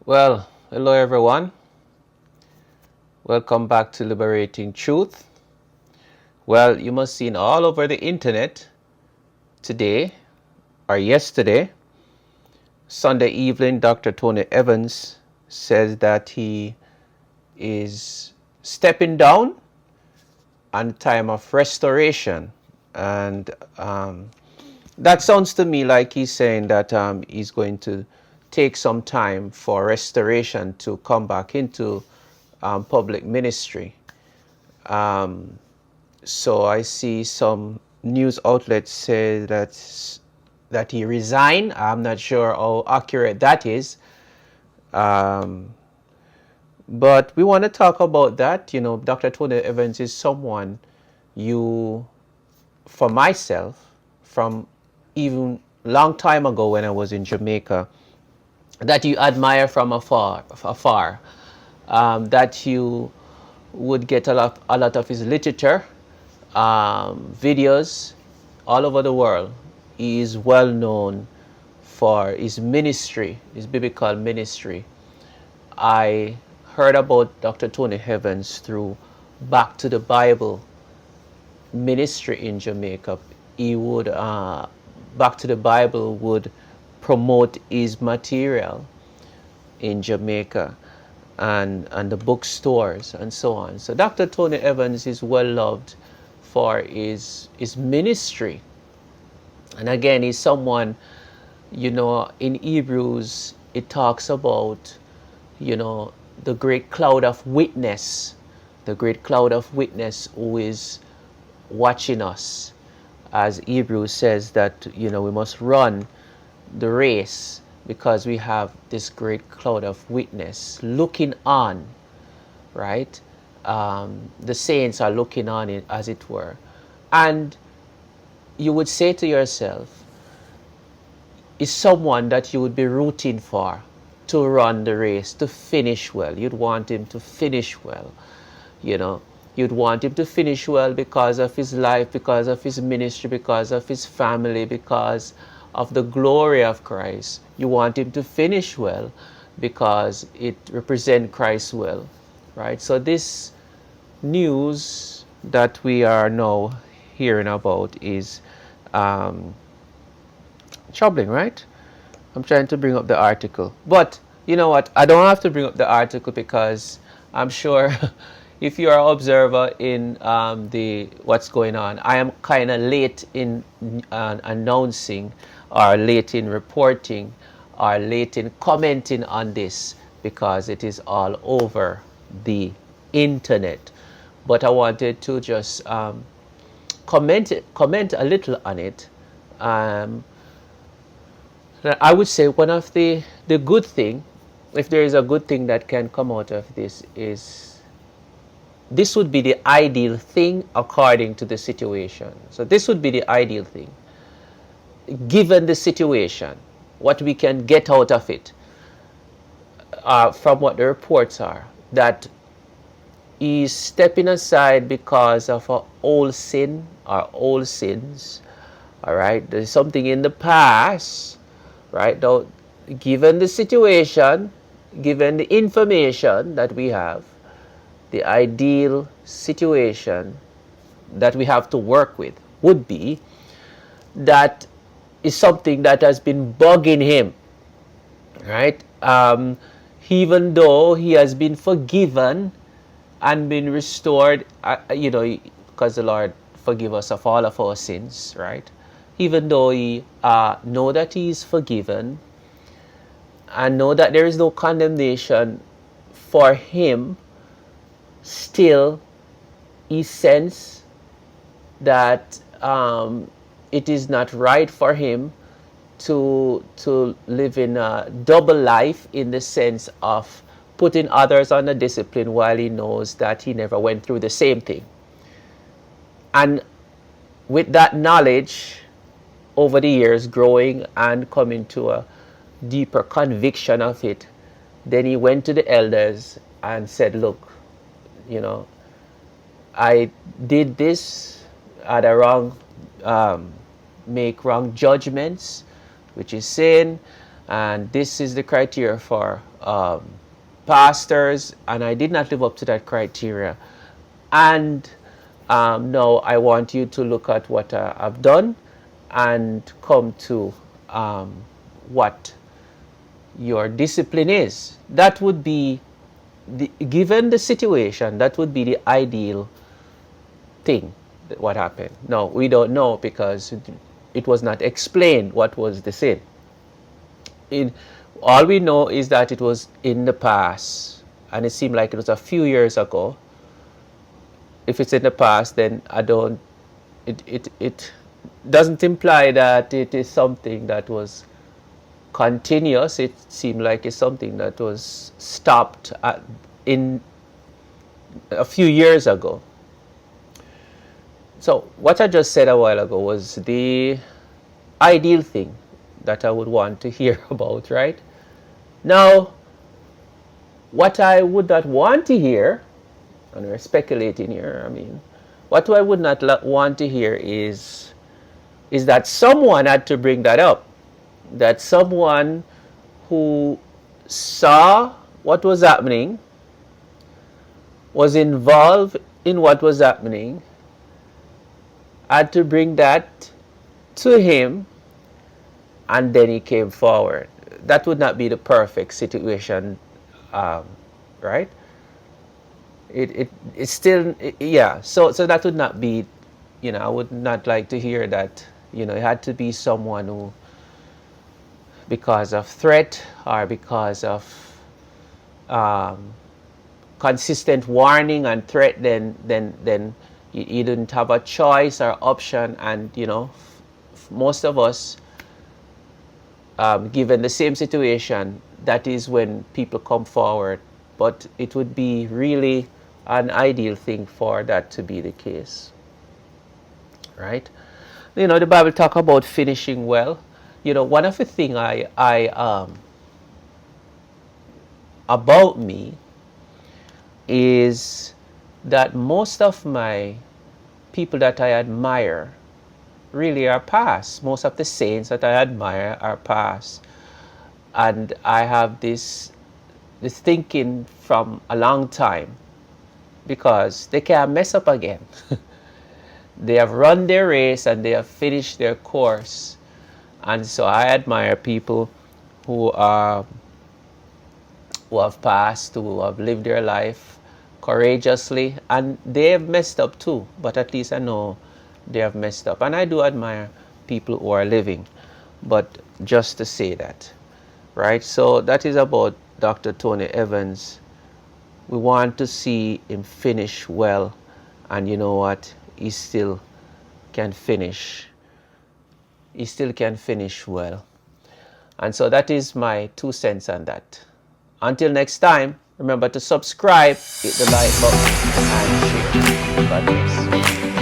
Well, hello everyone. Welcome back to Liberating Truth. Well, you must have seen all over the internet today or yesterday, Sunday evening, Dr. Tony Evans says that he is stepping down on time of restoration. And that sounds to me like he's saying that he's going to take some time for restoration to come back into public ministry. So I see some news outlets say that he resigned. I'm not sure how accurate that is. But we want to talk about that. You know, Dr. Tony Evans is someone you, for myself, from even long time ago when I was in Jamaica, that you admire from afar, that you would get a lot of his literature, videos all over the world. He is well known for his ministry, his biblical ministry. I heard about Dr. Tony Evans through Back to the Bible ministry in Jamaica. He would, Back to the Bible would promote his material in Jamaica and the bookstores and so on. So Dr. Tony Evans is well loved for his ministry. And again, he's someone, you know, in Hebrews, it talks about, you know, the great cloud of witness, who is watching us. As Hebrews says that, you know, we must run the race because we have this great cloud of witness looking on, right? The saints are looking on it, as it were. And you would say to yourself, is someone that you would be rooting for to run the race, to finish well. You'd want him to finish well, you know. You'd want him to finish well because of his life, because of his ministry, because of his family, because of the glory of Christ. You want him to finish well because it represents Christ well, right? So this news that we are now hearing about is troubling, right? I'm trying to bring up the article. But you know what? I don't have to bring up the article because I'm sure if you're an observer in the what's going on, I am kind of late in announcing or late in reporting or late in commenting on this because it is all over the internet. But I wanted to just comment a little on it. I would say one of the good thing, if there is a good thing that can come out of this, is this would be the ideal thing according to the situation. So this would be the ideal thing, given the situation, what we can get out of it, from what the reports are, that he's stepping aside because of an old sin or old sins. All right, there's something in the past, right? Now, given the situation, given the information that we have, the ideal situation that we have to work with would be that is something that has been bugging him, right? Even though he has been forgiven and been restored, you know, because the Lord forgive us of all of our sins, right? Even though he know that he is forgiven and know that there is no condemnation for him, still he sense that it is not right for him to live in a double life, in the sense of putting others under discipline while he knows that he never went through the same thing. And with that knowledge, over the years, growing and coming to a deeper conviction of it, then he went to the elders and said, look, you know, I did this, had a wrong, make wrong judgments, which is sin. And this is the criteria for pastors, and I did not live up to that criteria. And now I want you to look at what I've done and come to what your discipline is. That would be, given the situation, that would be the ideal thing, what happened. No, we don't know because it was not explained what was the sin. All we know is that it was in the past, and it seemed like it was a few years ago. If it's in the past, then it doesn't imply that it is something that was continuous. It seemed like it's something that was stopped in a few years ago. So what I just said a while ago was the ideal thing that I would want to hear about, right? Now, what I would not want to hear, and we're speculating here, what I would not want to hear is that someone had to bring that up. That someone who saw what was happening, was involved in what was happening, had to bring that to him, and then he came forward. That would not be the perfect situation, right? It's still, yeah. So that would not be, I would not like to hear that. It had to be someone who, because of threat or because of consistent warning and threat, then you didn't have a choice or option. And most of us, given the same situation, that is when people come forward. But it would be really an ideal thing for that to be the case, right? The Bible talk about finishing well. One of the things I about me is that most of my people that I admire really are past. Most of the saints that I admire are past. And I have this thinking from a long time, because they can't mess up again. They have run their race and they have finished their course. And so I admire people who have passed, who have lived their life courageously, and they have messed up too, but at least I know they have messed up. And I do admire people who are living, but just to say that, right? So that is about Dr. Tony Evans. We want to see him finish well, and you know what? He still can finish. He still can finish well. And so that is my 2 cents on that. Until next time, remember to subscribe, hit the like button, and share. God bless.